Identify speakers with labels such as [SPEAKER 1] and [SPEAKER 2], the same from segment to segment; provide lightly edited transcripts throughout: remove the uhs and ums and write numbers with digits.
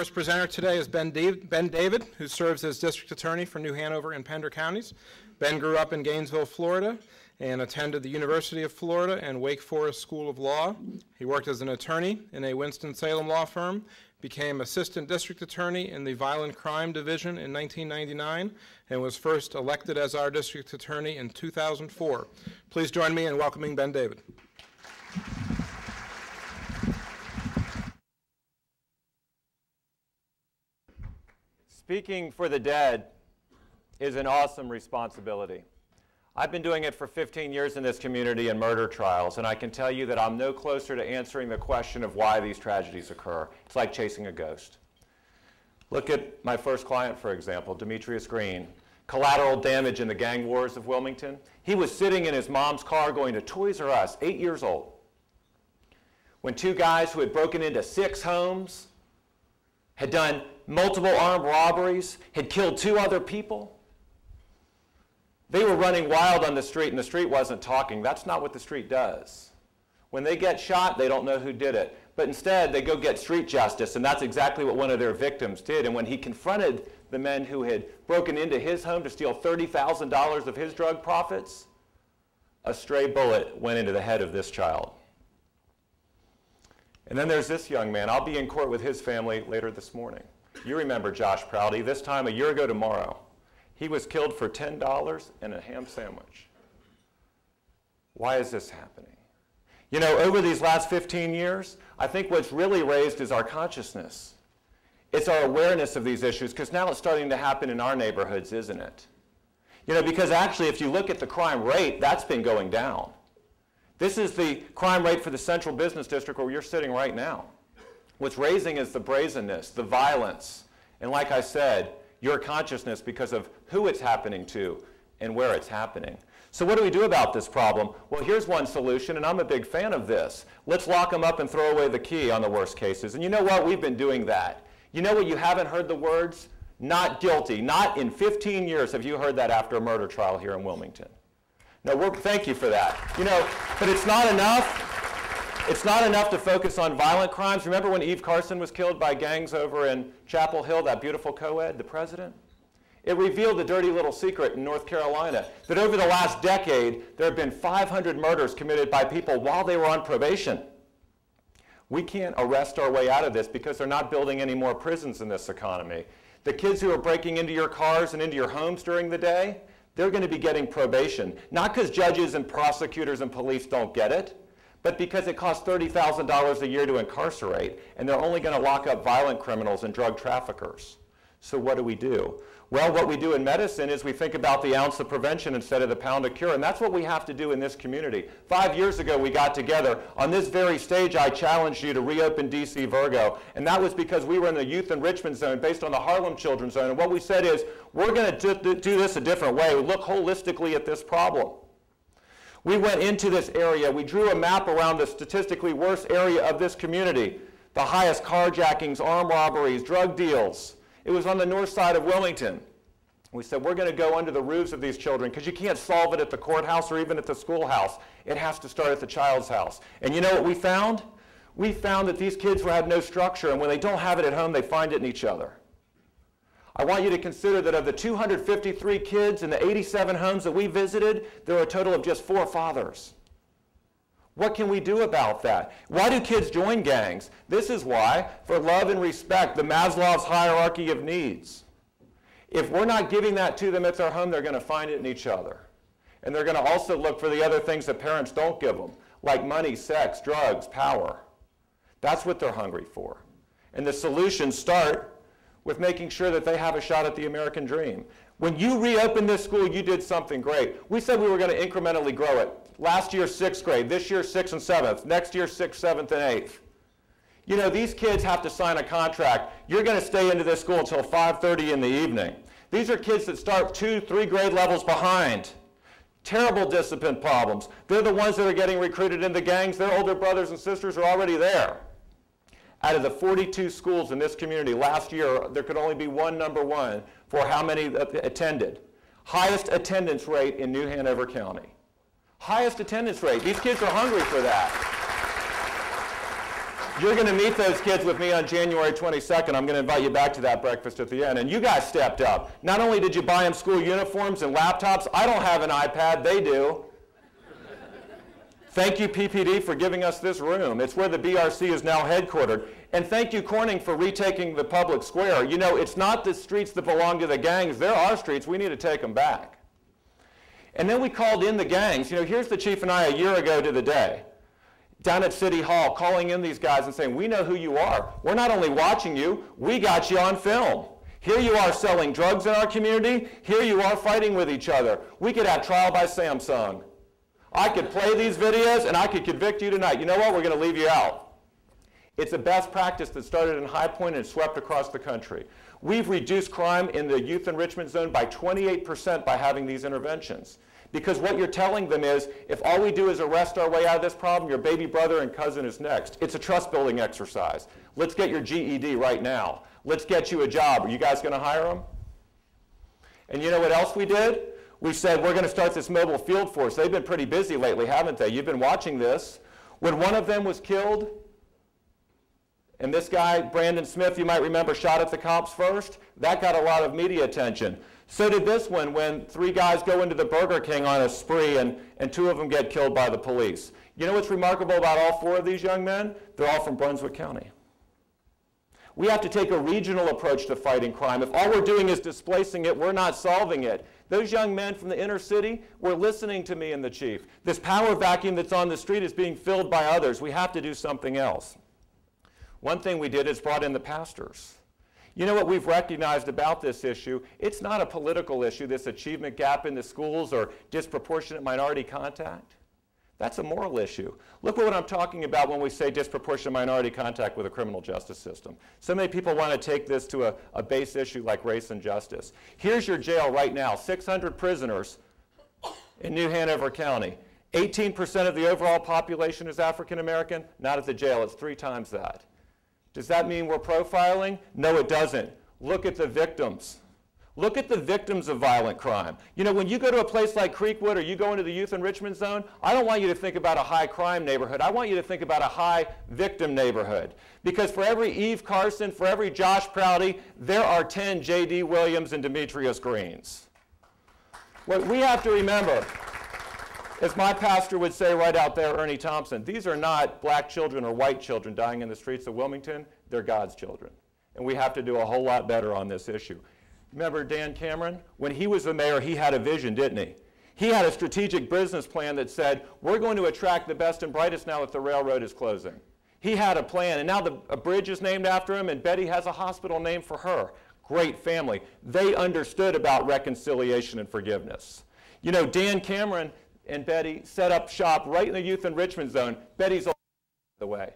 [SPEAKER 1] first presenter today is Ben David, who serves as District Attorney for New Hanover and Pender counties. Ben grew up in Gainesville, Florida, and attended the University of Florida and Wake Forest School of Law. He worked as an attorney in a Winston-Salem law firm, became Assistant District Attorney in the Violent Crime Division in 1999, and was first elected as our District Attorney in 2004. Please join me in welcoming Ben David.
[SPEAKER 2] Speaking for the dead is an awesome responsibility. I've been doing it for 15 years in this community in murder trials, and I can tell you that I'm no closer to answering the question of why these tragedies occur. It's like chasing a ghost. Look at my first client, for example, Demetrius Green. Collateral damage in the gang wars of Wilmington. He was sitting in his mom's car going to Toys R Us, 8 years old, when two guys who had broken into 6 homes, had done multiple armed robberies, had killed 2 other people. They were running wild on the street, and the street wasn't talking. That's not what the street does. When they get shot, they don't know who did it. But instead, they go get street justice, and that's exactly what one of their victims did. And when he confronted the men who had broken into his home to steal $30,000 of his drug profits, a stray bullet went into the head of this child. And then there's this young man. I'll be in court with his family later this morning. You remember Josh Prouty. This time a year ago tomorrow, he was killed for $10 and a ham sandwich. Why is this happening? You know, over these last 15 years, I think what's really raised is our consciousness. It's our awareness of these issues, because now it's starting to happen in our neighborhoods, isn't it? You know, because actually, if you look at the crime rate, that's been going down. This is the crime rate for the Central Business District where you're sitting right now. What's raising is the brazenness, the violence, and like I said, your consciousness because of who it's happening to and where it's happening. So what do we do about this problem? Well, here's one solution, and I'm a big fan of this. Let's lock them up and throw away the key on the worst cases. And you know what? We've been doing that. You know what? You haven't heard the words? Not guilty. Not in 15 years have you heard that after a murder trial here in Wilmington. No, thank you for that. You know, but it's not enough. It's not enough to focus on violent crimes. Remember when Eve Carson was killed by gangs over in Chapel Hill, that beautiful co-ed, the president? It revealed the dirty little secret in North Carolina that over the last decade, there have been 500 murders committed by people while they were on probation. We can't arrest our way out of this because they're not building any more prisons in this economy. The kids who are breaking into your cars and into your homes during the day, they're going to be getting probation. Not because judges and prosecutors and police don't get it, but because it costs $30,000 a year to incarcerate, and they're only going to lock up violent criminals and drug traffickers. So what do? Well, what we do in medicine is we think about the ounce of prevention instead of the pound of cure, and that's what we have to do in this community. 5 years ago, we got together. On this very stage, I challenged you to reopen DC Virgo, and that was because we were in the youth enrichment zone based on the Harlem Children's Zone, and what we said is, we're going to do this a different way. We look holistically at this problem. We went into this area. We drew a map around the statistically worst area of this community, the highest carjackings, armed robberies, drug deals. It was on the north side of Wilmington. We said, we're going to go under the roofs of these children because you can't solve it at the courthouse or even at the schoolhouse. It has to start at the child's house. And you know what we found? We found that these kids had no structure, and when they don't have it at home, they find it in each other. I want you to consider that of the 253 kids in the 87 homes that we visited, there are a total of just 4 fathers. What can we do about that? Why do kids join gangs? This is why, for love and respect, the Maslow's hierarchy of needs. If we're not giving that to them at their home, they're going to find it in each other. And they're going to also look for the other things that parents don't give them, like money, sex, drugs, power. That's what they're hungry for. And the solutions start with making sure that they have a shot at the American dream. When you reopened this school, you did something great. We said we were going to incrementally grow it. Last year, 6th grade. This year, 6th and 7th. Next year, 6th, 7th, and 8th. You know, these kids have to sign a contract. You're going to stay into this school until 5:30 in the evening. These are kids that start 2, 3 grade levels behind. Terrible discipline problems. They're the ones that are getting recruited into gangs. Their older brothers and sisters are already there. Out of the 42 schools in this community last year, there could only be one number one for how many attended. Highest attendance rate in New Hanover County. Highest attendance rate. These kids are hungry for that. You're going to meet those kids with me on January 22nd. I'm going to invite you back to that breakfast at the end. And you guys stepped up. Not only did you buy them school uniforms and laptops, I don't have an iPad, they do. Thank you, PPD, for giving us this room. It's where the BRC is now headquartered. And thank you, Corning, for retaking the public square. You know, it's not the streets that belong to the gangs. They're our streets. We need to take them back. And then we called in the gangs. You know, here's the chief and I a year ago to the day, down at City Hall, calling in these guys and saying, we know who you are. We're not only watching you, we got you on film. Here you are selling drugs in our community. Here you are fighting with each other. We could have trial by Samsung. I could play these videos and I could convict you tonight. You know what? We're going to leave you out. It's a best practice that started in High Point and swept across the country. We've reduced crime in the youth enrichment zone by 28% by having these interventions. Because what you're telling them is, if all we do is arrest our way out of this problem, your baby brother and cousin is next. It's a trust-building exercise. Let's get your GED right now. Let's get you a job. Are you guys going to hire them? And you know what else we did? We said, we're going to start this mobile field force. They've been pretty busy lately, haven't they? You've been watching this. When one of them was killed, and this guy, Brandon Smith, you might remember, shot at the cops first, that got a lot of media attention. So did this one when 3 guys go into the Burger King on a spree and 2 of them get killed by the police. You know what's remarkable about all 4 of these young men? They're all from Brunswick County. We have to take a regional approach to fighting crime. If all we're doing is displacing it, we're not solving it. Those young men from the inner city were listening to me and the chief. This power vacuum that's on the street is being filled by others. We have to do something else. One thing we did is brought in the pastors. You know what we've recognized about this issue? It's not a political issue, this achievement gap in the schools or disproportionate minority contact. That's a moral issue. Look at what I'm talking about when we say disproportionate minority contact with the criminal justice system. So many people want to take this to a base issue like race and justice. Here's your jail right now, 600 prisoners in New Hanover County. 18% of the overall population is African American. Not at the jail, it's 3 times that. Does that mean we're profiling? No, it doesn't. Look at the victims. Look at the victims of violent crime. You know, when you go to a place like Creekwood or you go into the youth enrichment zone, I don't want you to think about a high crime neighborhood. I want you to think about a high victim neighborhood. Because for every Eve Carson, for every Josh Prouty, there are 10 J.D. Williams and Demetrius Greens. What we have to remember, as my pastor would say right out there, Ernie Thompson, these are not black children or white children dying in the streets of Wilmington. They're God's children. And we have to do a whole lot better on this issue. Remember Dan Cameron? When he was the mayor, he had a vision, didn't he? He had a strategic business plan that said, we're going to attract the best and brightest now that the railroad is closing. He had a plan, and now a bridge is named after him, and Betty has a hospital named for her. Great family. They understood about reconciliation and forgiveness. You know, Dan Cameron and Betty set up shop right in the youth enrichment zone. Betty's the way.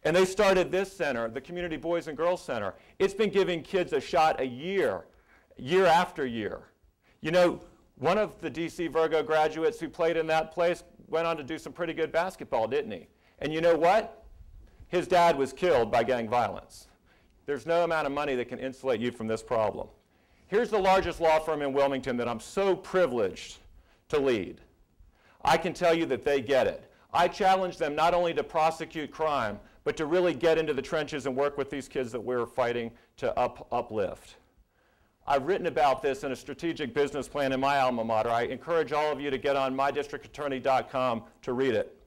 [SPEAKER 2] And they started this center, the Community Boys and Girls Center. It's been giving kids a shot a year, year after year. You know, one of the DC Virgo graduates who played in that place went on to do some pretty good basketball, didn't he? And you know what? His dad was killed by gang violence. There's no amount of money that can insulate you from this problem. Here's the largest law firm in Wilmington that I'm so privileged to lead. I can tell you that they get it. I challenge them not only to prosecute crime, but to really get into the trenches and work with these kids that we're fighting to uplift. I've written about this in a strategic business plan in my alma mater. I encourage all of you to get on mydistrictattorney.com to read it.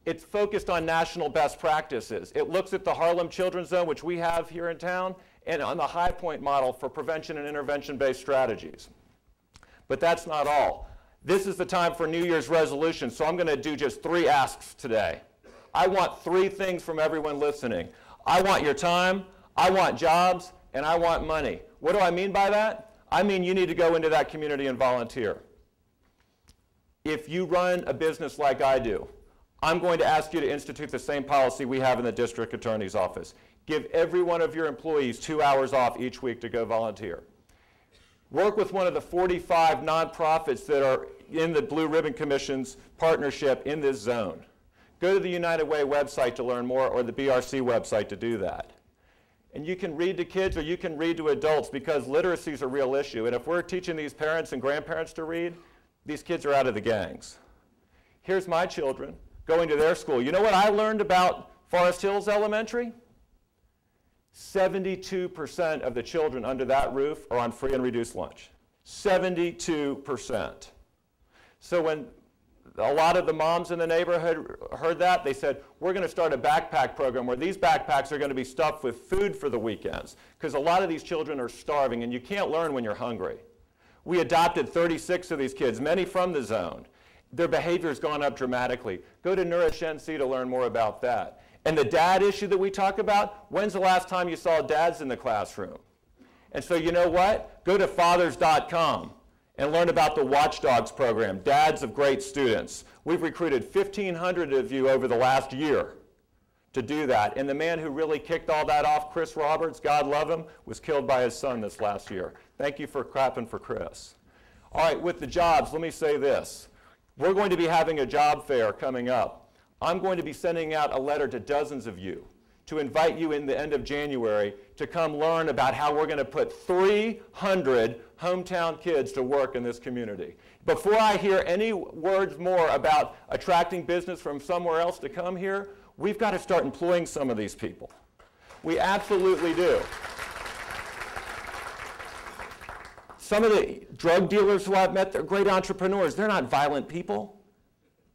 [SPEAKER 2] It's focused on national best practices. It looks at the Harlem Children's Zone, which we have here in town, and on the High Point model for prevention and intervention-based strategies. But that's not all. This is the time for New Year's resolutions, so I'm going to do just 3 asks today. I want 3 things from everyone listening. I want your time, I want jobs, and I want money. What do I mean by that? I mean you need to go into that community and volunteer. If you run a business like I do, I'm going to ask you to institute the same policy we have in the district attorney's office. Give every one of your employees 2 hours off each week to go volunteer. Work with one of the 45 nonprofits that are in the Blue Ribbon Commission's partnership in this zone. Go to the United Way website to learn more, or the BRC website to do that. And you can read to kids or you can read to adults, because literacy is a real issue. And if we're teaching these parents and grandparents to read, these kids are out of the gangs. Here's my children going to their school. You know what I learned about Forest Hills Elementary, 72% of the children under that roof are on free and reduced lunch. 72%. So when a lot of the moms in the neighborhood heard that, they said, we're going to start a backpack program where these backpacks are going to be stuffed with food for the weekends, because a lot of these children are starving, and you can't learn when you're hungry. We adopted 36 of these kids, many from the zone. Their behavior has gone up dramatically. Go to Nourish NC to learn more about that. And the dad issue that we talk about, when's the last time you saw dads in the classroom? And so you know what? Go to fathers.com. and learn about the Watchdogs program, Dads of Great Students. We've recruited 1,500 of you over the last year to do that. And the man who really kicked all that off, Chris Roberts, God love him, was killed by his son this last year. Thank you for clapping for Chris. All right, with the jobs, let me say this. We're going to be having a job fair coming up. I'm going to be sending out a letter to dozens of you to invite you in the end of January to come learn about how we're going to put 300 hometown kids to work in this community. Before I hear any words more about attracting business from somewhere else to come here, we've got to start employing some of these people. We absolutely do. Some of the drug dealers who I've met, they're great entrepreneurs. They're not violent people.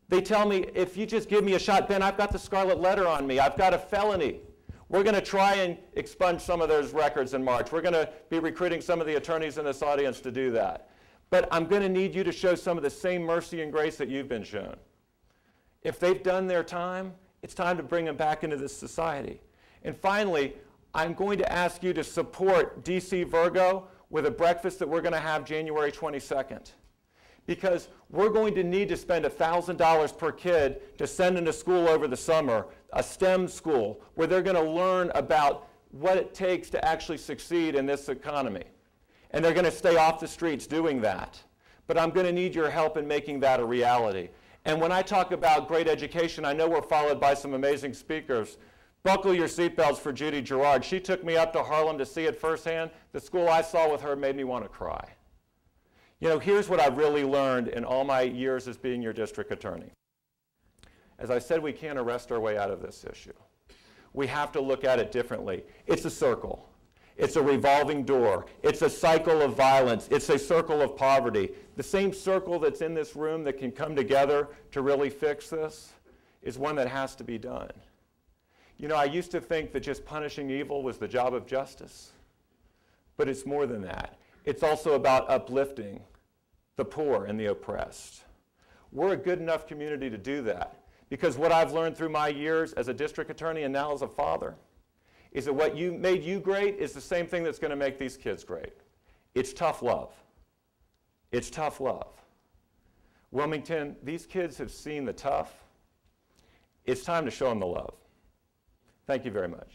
[SPEAKER 2] They tell me, if you just give me a shot, Ben, I've got the scarlet letter on me. I've got a felony. We're going to try and expunge some of those records in March. We're going to be recruiting some of the attorneys in this audience to do that. But I'm going to need you to show some of the same mercy and grace that you've been shown. If they've done their time, it's time to bring them back into this society. And finally, I'm going to ask you to support DC Virgo with a breakfast that we're going to have January 22nd. Because we're going to need to spend $1,000 per kid to send into school over the summer, a STEM school, where they're going to learn about what it takes to actually succeed in this economy. And they're going to stay off the streets doing that. But I'm going to need your help in making that a reality. And when I talk about great education, I know we're followed by some amazing speakers. Buckle your seatbelts for Judy Gerard. She took me up to Harlem to see it firsthand. The school I saw with her made me want to cry. You know, here's what I've really learned in all my years as being your district attorney. As I said, we can't arrest our way out of this issue. We have to look at it differently. It's a circle. It's a revolving door. It's a cycle of violence. It's a circle of poverty. The same circle that's in this room that can come together to really fix this is one that has to be done. You know, I used to think that just punishing evil was the job of justice. But it's more than that. It's also about uplifting the poor and the oppressed. We're a good enough community to do that, because what I've learned through my years as a district attorney and now as a father is that what made you great is the same thing that's going to make these kids great. It's tough love. It's tough love. Wilmington, these kids have seen the tough. It's time to show them the love. Thank you very much.